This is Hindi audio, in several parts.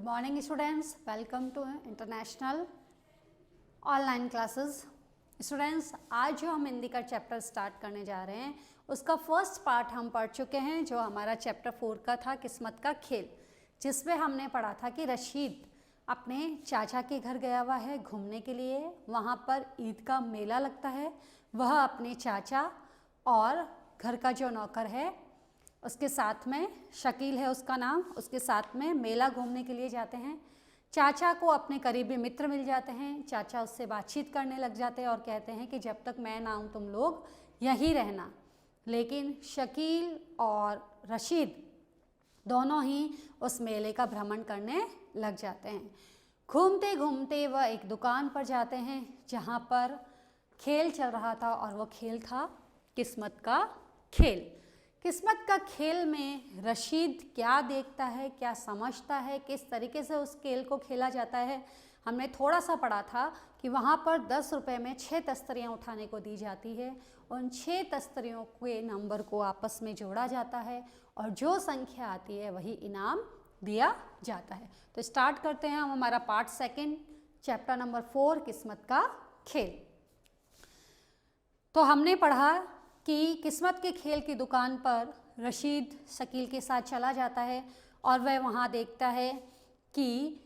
Morning students, welcome to international online classes. Students, आज जो हम हिंदी का चैप्टर स्टार्ट करने जा रहे हैं उसका फर्स्ट पार्ट हम पढ़ चुके हैं, जो हमारा चैप्टर 4 का था किस्मत का खेल, जिसमें हमने पढ़ा था कि रशीद अपने चाचा के घर गया हुआ है घूमने के लिए। वहाँ पर ईद का मेला लगता है। वह अपने चाचा और घर का जो नौकर है उसके साथ में, शकील है उसका नाम, उसके साथ में मेला घूमने के लिए जाते हैं। चाचा को अपने करीबी मित्र मिल जाते हैं। चाचा उससे बातचीत करने लग जाते हैं और कहते हैं कि जब तक मैं ना आऊँ तुम लोग यहीं रहना। लेकिन शकील और रशीद दोनों ही उस मेले का भ्रमण करने लग जाते हैं। घूमते घूमते वह एक दुकान पर जाते हैं जहाँ पर खेल चल रहा था, और वो खेल था किस्मत का खेल। किस्मत का खेल में रशीद क्या देखता है, क्या समझता है, किस तरीके से उस खेल को खेला जाता है, हमने थोड़ा सा पढ़ा था कि वहाँ पर 10 रुपये में 6 तस्तरियाँ उठाने को दी जाती है। उन 6 तस्तरियों के नंबर को आपस में जोड़ा जाता है और जो संख्या आती है वही इनाम दिया जाता है। तो स्टार्ट करते हैं हम हमारा पार्ट सेकंड, चैप्टर नंबर 4, किस्मत का खेल। तो हमने पढ़ा कि किस्मत के खेल की दुकान पर रशीद शकील के साथ चला जाता है और वह वहाँ देखता है कि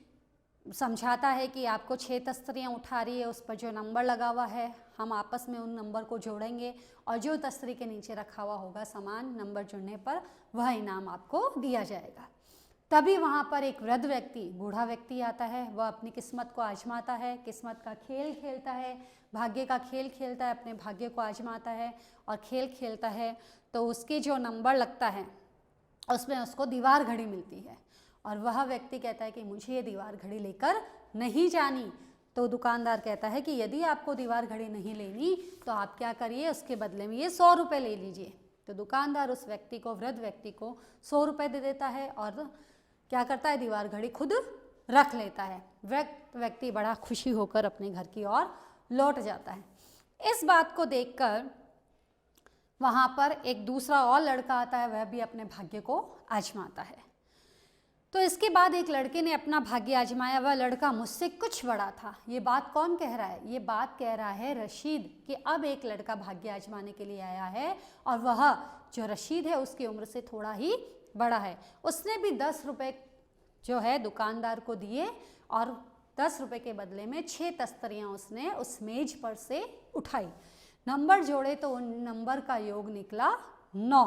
समझाता है कि आपको 6 तस्तरियाँ उठा रही है, उस पर जो नंबर लगा हुआ है हम आपस में उन नंबर को जोड़ेंगे और जो तस्तरी के नीचे रखा हुआ होगा सामान, नंबर जुड़ने पर वह इनाम आपको दिया जाएगा। तभी वहाँ पर एक वृद्ध व्यक्ति, बूढ़ा व्यक्ति आता है। वह अपनी किस्मत को आजमाता है, किस्मत का खेल खेलता है, भाग्य का खेल खेलता है, अपने भाग्य को आजमाता है और खेल खेलता है। तो उसके जो नंबर लगता है उसमें उसको दीवार घड़ी मिलती है और वह व्यक्ति कहता है कि मुझे ये दीवार घड़ी लेकर नहीं जानी। तो दुकानदार कहता है कि यदि आपको दीवार घड़ी नहीं लेनी तो आप क्या करिए, उसके बदले में ये 100 रुपये ले लीजिए। तो दुकानदार उस व्यक्ति को, वृद्ध व्यक्ति को 100 रुपये दे देता है और क्या करता है, दीवार घड़ी खुद रख लेता है। व्यक्ति बड़ा खुशी होकर अपने घर की ओर लौट जाता है। इस बात को देखकर वहाँ पर एक दूसरा और लड़का आता है, वह भी अपने भाग्य को आजमाता है। तो इसके बाद एक लड़के ने अपना भाग्य आजमाया। वह लड़का मुझसे कुछ बड़ा था। ये बात कौन कह रहा है? ये बात कह रहा है रशीद कि अब एक लड़का भाग्य आजमाने के लिए आया है और वह जो रशीद है उसकी उम्र से थोड़ा ही बड़ा है। उसने भी 10 रुपये जो है दुकानदार को दिए और 10 रुपये के बदले में 6 तस्तरियाँ उसने उस मेज पर से उठाई। नंबर जोड़े तो उन नंबर का योग निकला 9।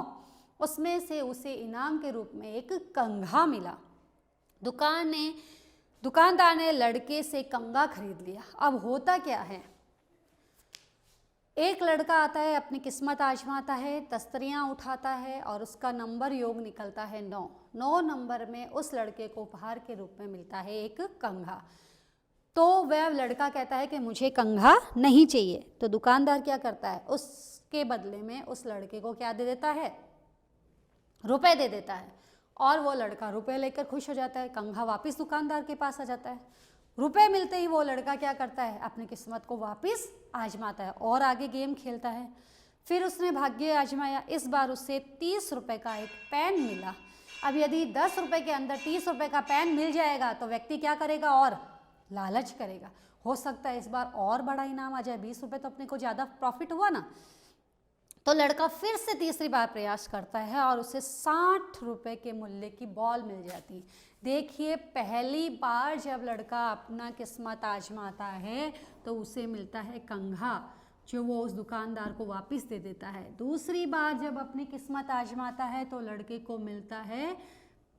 उसमें से उसे इनाम के रूप में एक कंघा मिला। दुकानदार ने लड़के से कंघा खरीद लिया। अब होता क्या है, एक लड़का आता है, अपनी किस्मत आजमाता है, तस्तरियाँ उठाता है और उसका नंबर योग निकलता है 9। 9 नंबर में उस लड़के को उपहार के रूप में मिलता है एक कंघा। तो वह लड़का कहता है कि मुझे कंघा नहीं चाहिए। तो दुकानदार क्या करता है, उसके बदले में उस लड़के को क्या दे देता है, रुपए दे देता है। और वो लड़का रुपए लेकर खुश हो जाता है। कंघा वापस दुकानदार के पास आ जाता है। रुपए मिलते ही वो लड़का क्या करता है, अपनी किस्मत को वापस आजमाता है और आगे गेम खेलता है। फिर उसने भाग्य आजमाया। इस बार उसे 30 रुपये का एक पेन मिला। अब यदि 10 रुपये के अंदर 30 रुपये का पेन मिल जाएगा तो व्यक्ति क्या करेगा, और लालच करेगा। हो सकता है इस बार और बड़ा इनाम आ जाए, 20 रुपये तो अपने को ज़्यादा प्रॉफिट हुआ ना। तो लड़का फिर से तीसरी बार प्रयास करता है और उसे 60 रुपये के मूल्य की बॉल मिल जाती है। देखिए, पहली बार जब लड़का अपना किस्मत आजमाता है तो उसे मिलता है कंघा, जो वो उस दुकानदार को वापस दे देता है। दूसरी बार जब अपनी किस्मत आजमाता है तो लड़के को मिलता है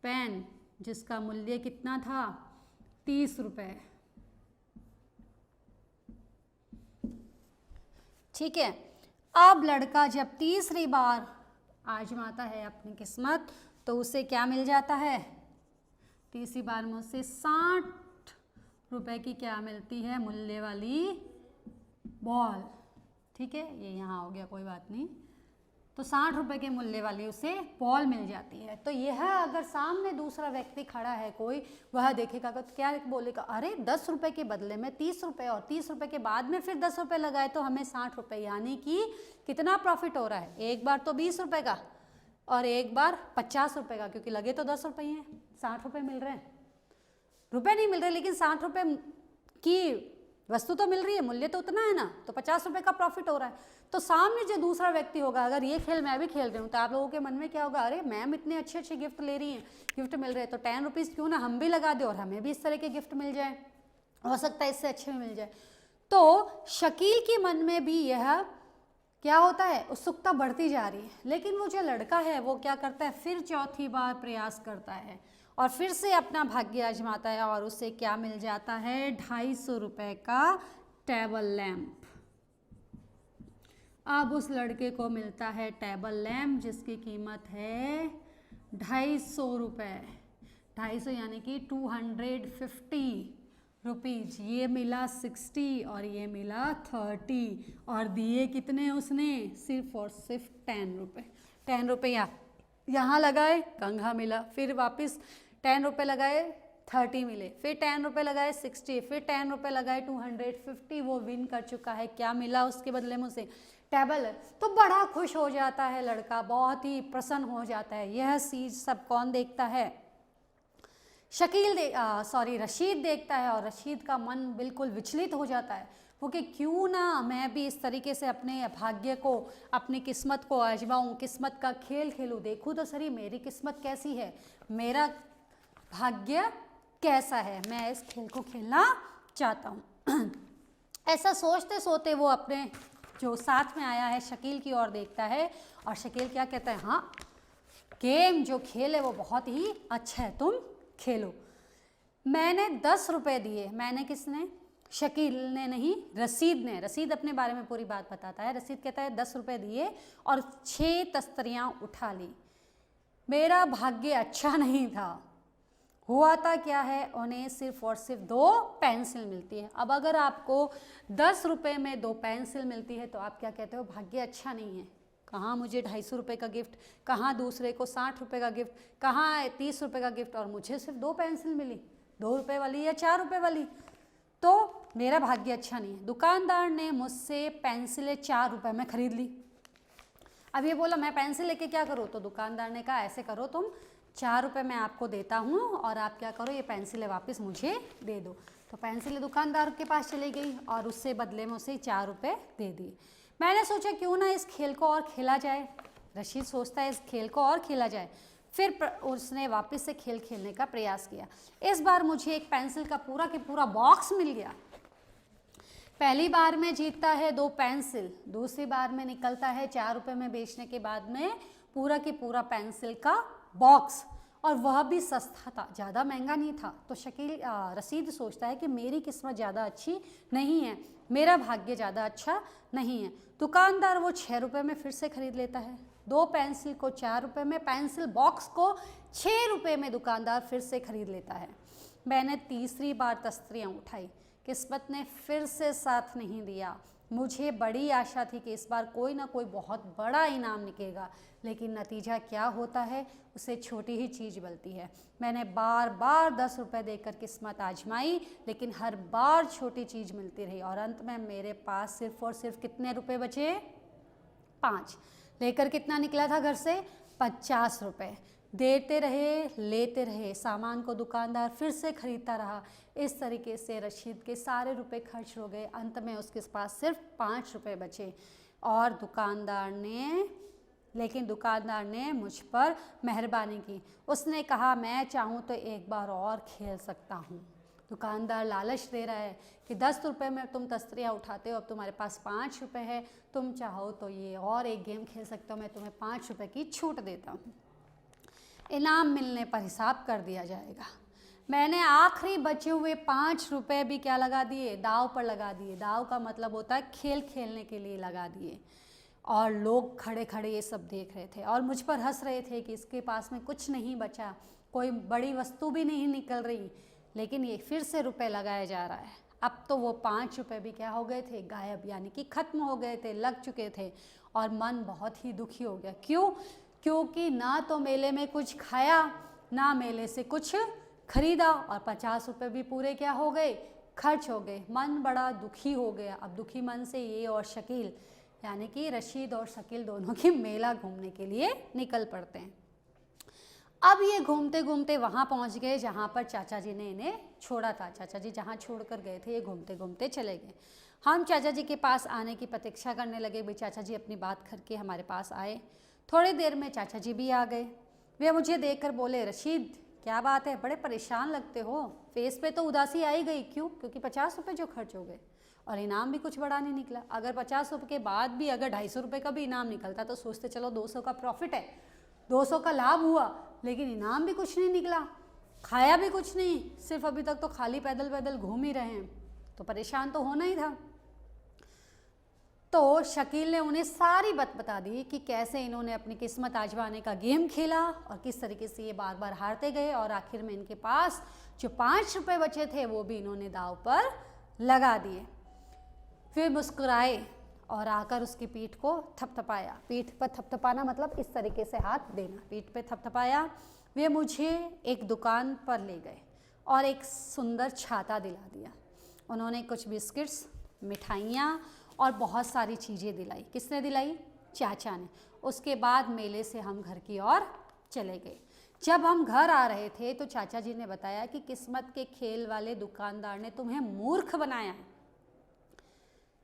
पेन, जिसका मूल्य कितना था, 30 रुपये। ठीक है। अब लड़का जब तीसरी बार आजमाता है अपनी किस्मत तो उसे क्या मिल जाता है, तीसरी बार में उसे 60 रुपये की क्या मिलती है, मूल्य वाली बॉल। ठीक है, ये यहाँ हो गया, कोई बात नहीं। तो 60 रुपये के मूल्य वाली उसे बॉल मिल जाती है। तो यह अगर सामने दूसरा व्यक्ति खड़ा है कोई, वह देखेगा तो क्या बोलेगा, अरे 10 रुपये के बदले में 30 रुपये और 30 रुपये के बाद में फिर 10 रुपये लगाए तो हमें 60 रुपये, यानी कि कितना प्रॉफिट हो रहा है, एक बार तो 20 रुपये का और एक बार 50 रुपये का, क्योंकि लगे तो 10 रुपये हैं, 60 रुपये मिल रहे हैं। रुपए नहीं मिल रहे, लेकिन 60 रुपए की वस्तु तो मिल रही है, मूल्य तो उतना है ना, तो 50 रुपए का प्रॉफिट हो रहा है। तो सामने जो दूसरा व्यक्ति होगा, अगर ये खेल मैं भी खेल रही हूँ तो आप लोगों के मन में क्या होगा, अरे मैम इतने अच्छे अच्छे गिफ्ट ले रही हैं, गिफ्ट मिल रहे हैं, तो 10 रुपीज़ क्यों ना हम भी लगा दें और हमें भी इस तरह के गिफ्ट मिल जाए, हो सकता है इससे अच्छे में मिल जाए। तो शकील के मन में भी यह क्या होता है, उत्सुकता बढ़ती जा रही है। लेकिन वो जो लड़का है वो क्या करता है, फिर चौथी बार प्रयास करता है और फिर से अपना भाग्य आजमाता है और उसे क्या मिल जाता है, 250 रुपये का टेबल लैंप। अब उस लड़के को मिलता है टेबल लैंप जिसकी कीमत है 250 रुपये, 250 यानी कि 250 रुपीज। ये मिला 60 और ये मिला 30 और दिए कितने उसने, सिर्फ और सिर्फ 10 रुपये। 10 रुपये यहाँ लगाए, कंघा मिला, फिर वापस 10 रुपये लगाए, 30 मिले, फिर 10 रुपये लगाए 60, फिर 10 रुपये लगाए 250। वो विन कर चुका है। क्या मिला उसके बदले में उसे, टेबल। तो बड़ा खुश हो जाता है लड़का, बहुत ही प्रसन्न हो जाता है। यह चीज सब कौन देखता है, रशीद देखता है और रशीद का मन बिल्कुल विचलित हो जाता है। वो कि क्यों ना मैं भी इस तरीके से अपने भाग्य को, अपनी किस्मत को आजमाऊं, किस्मत का खेल खेलूं, देखूं तो सही मेरी किस्मत कैसी है, मेरा भाग्य कैसा है, मैं इस खेल को खेलना चाहता हूँ। ऐसा सोचते सोचते वो अपने जो साथ में आया है शकील की ओर देखता है और शकील क्या कहता है, हाँ गेम जो खेल है वो बहुत ही अच्छा है, तुम खेलो। मैंने 10 रुपये दिए, मैंने किसने, शकील ने नहीं, रसीद ने। रसीद अपने बारे में पूरी बात बताता है। रसीद कहता है 10 रुपये दिए और 6 तस्तरियाँ उठा ली। मेरा भाग्य अच्छा नहीं था। हुआ था क्या है, उन्हें सिर्फ और सिर्फ 2 पेंसिल मिलती है। अब अगर आपको 10 रुपये में 2 पेंसिल मिलती है तो आप क्या कहते हो, भाग्य अच्छा नहीं है। कहाँ मुझे 250 रुपये का गिफ्ट, कहाँ दूसरे को 60 रुपये का गिफ्ट, कहाँ 30 रुपये का गिफ्ट, और मुझे सिर्फ 2 पेंसिल मिली, 2 रुपये वाली या 4 रुपये वाली, तो मेरा भाग्य अच्छा नहीं है। दुकानदार ने मुझसे पेंसिलें 4 रुपये में खरीद ली। अब ये बोला मैं पेंसिल लेके क्या करूँ, तो दुकानदार ने कहा ऐसे करो तुम, 4 रुपये मैं आपको देता हूँ और आप क्या करो, ये पेंसिलें वापस मुझे दे दो। तो पेंसिलें दुकानदार के पास चली गई और उससे बदले में उसे 4 रुपये दे दिए। मैंने सोचा क्यों ना इस खेल को और खेला जाए। रशीद सोचता है इस खेल को और खेला जाए। फिर उसने वापस से खेल खेलने का प्रयास किया। इस बार मुझे एक पेंसिल का पूरा के पूरा बॉक्स मिल गया। पहली बार में जीतता है 2 पेंसिल, दूसरी बार में निकलता है 4 रुपये में बेचने के बाद में पूरा के पूरा पेंसिल का बॉक्स, और वह भी सस्ता था, ज़्यादा महंगा नहीं था। तो रसीद सोचता है कि मेरी किस्मत ज़्यादा अच्छी नहीं है, मेरा भाग्य ज़्यादा अच्छा नहीं है। दुकानदार वो 6 रुपये में फिर से खरीद लेता है। 2 पेंसिल को 4 रुपये में, पेंसिल बॉक्स को 6 रुपये में दुकानदार फिर से खरीद लेता है। मैंने तीसरी बार तस्तरियाँ उठाई, किस्मत ने फिर से साथ नहीं दिया। मुझे बड़ी आशा थी कि इस बार कोई ना कोई बहुत बड़ा इनाम निकलेगा, लेकिन नतीजा क्या होता है, उसे छोटी ही चीज़ मिलती है। मैंने बार बार 10 रुपये देकर किस्मत आजमाई, लेकिन हर बार छोटी चीज़ मिलती रही और अंत में मेरे पास सिर्फ और सिर्फ कितने रुपए बचे, 5। लेकर कितना निकला था घर से, 50 रुपये। देते रहे, लेते रहे, सामान को दुकानदार फिर से खरीदता रहा। इस तरीके से रशीद के सारे रुपए खर्च हो गए। अंत में उसके पास सिर्फ 5 रुपये बचे और दुकानदार ने मुझ पर मेहरबानी की। उसने कहा मैं चाहूँ तो एक बार और खेल सकता हूँ। दुकानदार लालच दे रहा है कि 10 रुपये में तुम तस्तरियाँ उठाते हो, अब तुम्हारे पास 5 रुपये है, तुम चाहो तो ये और एक गेम खेल सकते हो, मैं तुम्हें 5 रुपये की छूट देता हूँ। इनाम मिलने पर हिसाब कर दिया जाएगा। मैंने आखिरी बचे हुए 5 रुपये भी क्या लगा दिए, दाव पर लगा दिए। दाव का मतलब होता है खेल खेलने के लिए लगा दिए। और लोग खड़े खड़े ये सब देख रहे थे और मुझ पर हंस रहे थे कि इसके पास में कुछ नहीं बचा, कोई बड़ी वस्तु भी नहीं निकल रही। लेकिन ये फिर से रुपए लगाया जा रहा है। अब तो वो 5 रुपये भी क्या हो गए थे, गायब, यानी कि ख़त्म हो गए थे, लग चुके थे। और मन बहुत ही दुखी हो गया। क्यों? क्योंकि ना तो मेले में कुछ खाया, ना मेले से कुछ खरीदा, और 50 रुपये भी पूरे क्या हो गए, खर्च हो गए। मन बड़ा दुखी हो गया। अब दुखी मन से ये और शकील, यानी कि रशीद और शकील दोनों की मेला घूमने के लिए निकल पड़ते हैं। अब ये घूमते घूमते वहाँ पहुँच गए जहाँ पर चाचा जी ने इन्हें छोड़ा था। चाचा जी जहाँ छोड़कर गए थे ये घूमते घूमते चले गए। हम चाचा जी के पास आने की प्रतीक्षा करने लगे, भाई चाचा जी अपनी बात करके हमारे पास आए। थोड़ी देर में चाचा जी भी आ गए। वे मुझे देखकर बोले, रशीद क्या बात है, बड़े परेशान लगते हो, फेस पे तो उदासी आई गई। क्यों? क्योंकि 50 रुपये जो खर्च हो गए और इनाम भी कुछ बड़ा नहीं निकला। अगर 50 रुपये के बाद भी अगर 250 रुपये का भी इनाम निकलता तो सोचते चलो 200 का प्रॉफिट है, 200 का लाभ हुआ, लेकिन इनाम भी कुछ नहीं निकला, खाया भी कुछ नहीं, सिर्फ अभी तक तो खाली पैदल पैदल घूम ही रहे हैं, तो परेशान तो होना ही था। तो शकील ने उन्हें सारी बात बता दी कि कैसे इन्होंने अपनी किस्मत आजमाने का गेम खेला और किस तरीके से ये बार बार हारते गए और आखिर में इनके पास जो 5 रुपये बचे थे वो भी इन्होंने दाव पर लगा दिए। फिर मुस्कुराए और आकर उसकी पीठ को थपथपाया। पीठ पर थपथपाना मतलब इस तरीके से हाथ देना, पीठ पे थपथपाया। वे मुझे एक दुकान पर ले गए और एक सुंदर छाता दिला दिया। उन्होंने कुछ बिस्किट्स, मिठाइयाँ और बहुत सारी चीज़ें दिलाई। किसने दिलाई? चाचा ने। उसके बाद मेले से हम घर की ओर चले गए। जब हम घर आ रहे थे तो चाचा जी ने बताया कि किस्मत के खेल वाले दुकानदार ने तुम्हें मूर्ख बनाया है,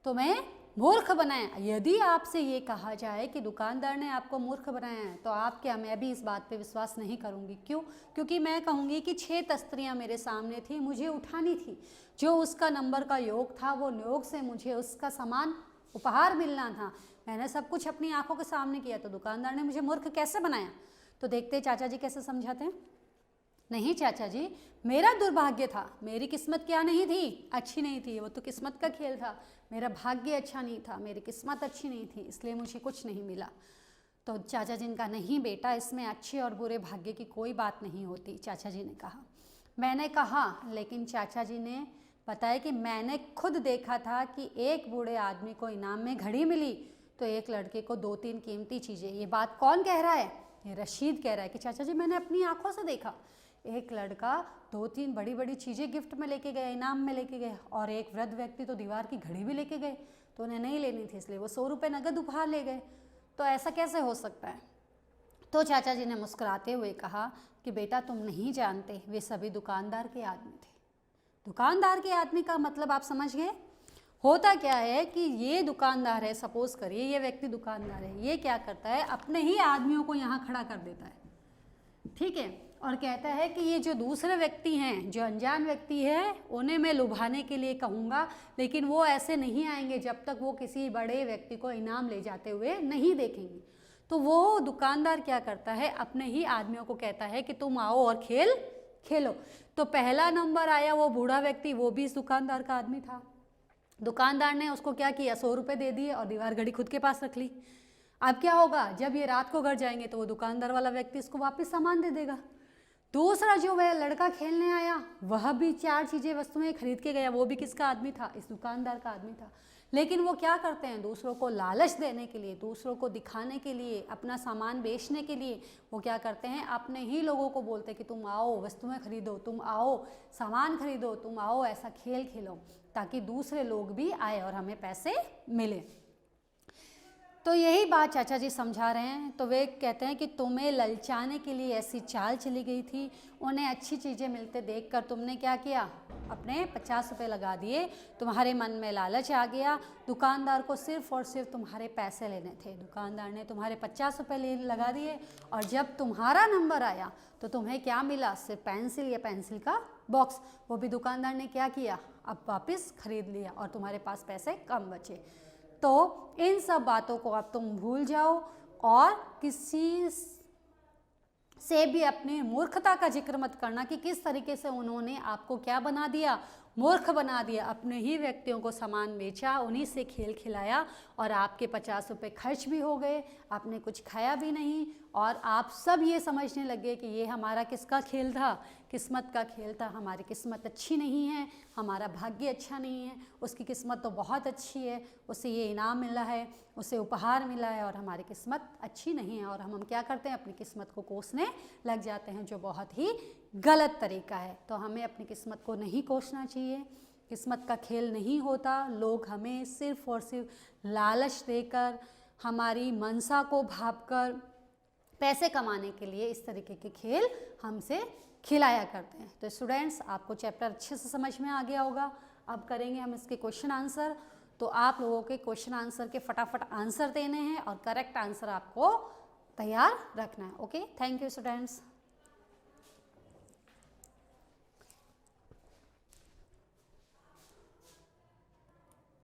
तुम्हें मूर्ख बनाया। यदि आपसे ये कहा जाए कि दुकानदार ने आपको मूर्ख बनाया है तो आप क्या, मैं भी इस बात पे विश्वास नहीं करूँगी। क्यों? क्योंकि मैं कहूँगी कि 6 तस्तरियाँ मेरे सामने थी, मुझे उठानी थी। जो उसका नंबर का योग था वो योग से मुझे उसका सामान उपहार मिलना था। मैंने सब कुछ अपनी आंखों के सामने किया, तो दुकानदार ने मुझे मूर्ख कैसे बनाया? तो देखते चाचा जी कैसे समझाते हैं। नहीं चाचा जी, मेरा दुर्भाग्य था, मेरी किस्मत क्या नहीं थी, अच्छी नहीं थी, वो तो किस्मत का खेल था। मेरा भाग्य अच्छा नहीं था, मेरी किस्मत अच्छी नहीं थी, इसलिए मुझे कुछ नहीं मिला। तो चाचा जी ने कहा, नहीं बेटा, इसमें अच्छे और बुरे भाग्य की कोई बात नहीं होती। चाचा जी ने कहा। मैंने कहा, लेकिन चाचा जी ने बताया कि मैंने खुद देखा था कि एक बूढ़े आदमी को इनाम में घड़ी मिली तो एक लड़के को 2-3 कीमती चीज़ें। ये बात कौन कह रहा है? ये रशीद कह रहा है कि चाचा जी मैंने अपनी आंखों से देखा, एक लड़का 2-3 बड़ी बड़ी चीज़ें गिफ्ट में लेके गया, इनाम में लेके गए, और एक वृद्ध व्यक्ति तो दीवार की घड़ी भी लेके गए। तो उन्हें नहीं लेनी थी, इसलिए वो 100 रुपये नगद उपहार ले गए। तो ऐसा कैसे हो सकता है? तो चाचा जी ने मुस्कुराते हुए कहा कि बेटा तुम नहीं जानते, वे सभी दुकानदार के आदमी थे। दुकानदार के आदमी का मतलब आप समझ गए? होता क्या है कि ये दुकानदार है, सपोज करिए ये व्यक्ति दुकानदार है, ये क्या करता है, अपने ही आदमियों को यहाँ खड़ा कर देता है, ठीक है, और कहता है कि ये जो दूसरे व्यक्ति हैं, जो अनजान व्यक्ति है, उन्हें मैं लुभाने के लिए कहूँगा, लेकिन वो ऐसे नहीं आएंगे जब तक वो किसी बड़े व्यक्ति को इनाम ले जाते हुए नहीं देखेंगे। तो वो दुकानदार क्या करता है, अपने ही आदमियों को कहता है कि तुम आओ और खेल खेलो। तो पहला नंबर आया वो बूढ़ा व्यक्ति, वो भी इस दुकानदार का आदमी था। दुकानदार ने उसको क्या किया, 100 रुपये दे दिए और दीवार घड़ी खुद के पास रख ली। अब क्या होगा, जब ये रात को घर जाएंगे तो वो दुकानदार वाला व्यक्ति इसको वापस सामान दे देगा। दूसरा जो वह लड़का खेलने आया, वह भी 4 चीज़ें वस्तुएं खरीद के गया, वो भी किसका आदमी था, इस दुकानदार का आदमी था। लेकिन वो क्या करते हैं, दूसरों को लालच देने के लिए, दूसरों को दिखाने के लिए, अपना सामान बेचने के लिए वो क्या करते हैं, अपने ही लोगों को बोलते हैं कि तुम आओ वस्तुएं खरीदो, तुम आओ सामान खरीदो, तुम आओ ऐसा खेल खेलो, ताकि दूसरे लोग भी आए और हमें पैसे मिले। तो यही बात चाचा जी समझा रहे हैं। तो वे कहते हैं कि तुम्हें ललचाने के लिए ऐसी चाल चली गई थी, उन्हें अच्छी चीज़ें मिलते देखकर तुमने क्या किया, अपने 50 रुपये लगा दिए, तुम्हारे मन में लालच आ गया। दुकानदार को सिर्फ और सिर्फ तुम्हारे पैसे लेने थे, दुकानदार ने तुम्हारे 50 रुपये लगा दिए, और जब तुम्हारा नंबर आया तो तुम्हें क्या मिला, सिर्फ पेंसिल या पेंसिल का बॉक्स। वो भी दुकानदार ने क्या किया, अब वापस खरीद लिया और तुम्हारे पास पैसे कम बचे। तो इन सब बातों को अब तुम भूल जाओ और किसी से भी अपनी मूर्खता का जिक्र मत करना कि किस तरीके से उन्होंने आपको क्या बना दिया, मूर्ख बना दिया। अपने ही व्यक्तियों को सामान बेचा, उन्हीं से खेल खिलाया और आपके 50 रुपये खर्च भी हो गए, आपने कुछ खाया भी नहीं, और आप सब ये समझने लगे कि ये हमारा किसका खेल था, किस्मत का खेल था। हमारी किस्मत अच्छी नहीं है, हमारा भाग्य अच्छा नहीं है, उसकी किस्मत तो बहुत अच्छी है, उसे ये इनाम मिला है, उसे उपहार मिला है, और हमारी किस्मत अच्छी नहीं है। और हम क्या करते हैं, अपनी किस्मत को कोसने लग जाते हैं, जो बहुत ही गलत तरीका है। तो हमें अपनी किस्मत को नहीं कोसना चाहिए, किस्मत का खेल नहीं होता। लोग हमें सिर्फ और सिर्फ लालच देकर, हमारी मनसा को भांपकर पैसे कमाने के लिए इस तरीके के खेल हमसे खिलाया करते हैं। तो स्टूडेंट्स, आपको चैप्टर अच्छे से समझ में आ गया होगा। अब करेंगे हम इसके क्वेश्चन आंसर। तो आप लोगों के क्वेश्चन आंसर के फटाफट आंसर देने हैं और करेक्ट आंसर आपको तैयार रखना है। Okay, thank you students.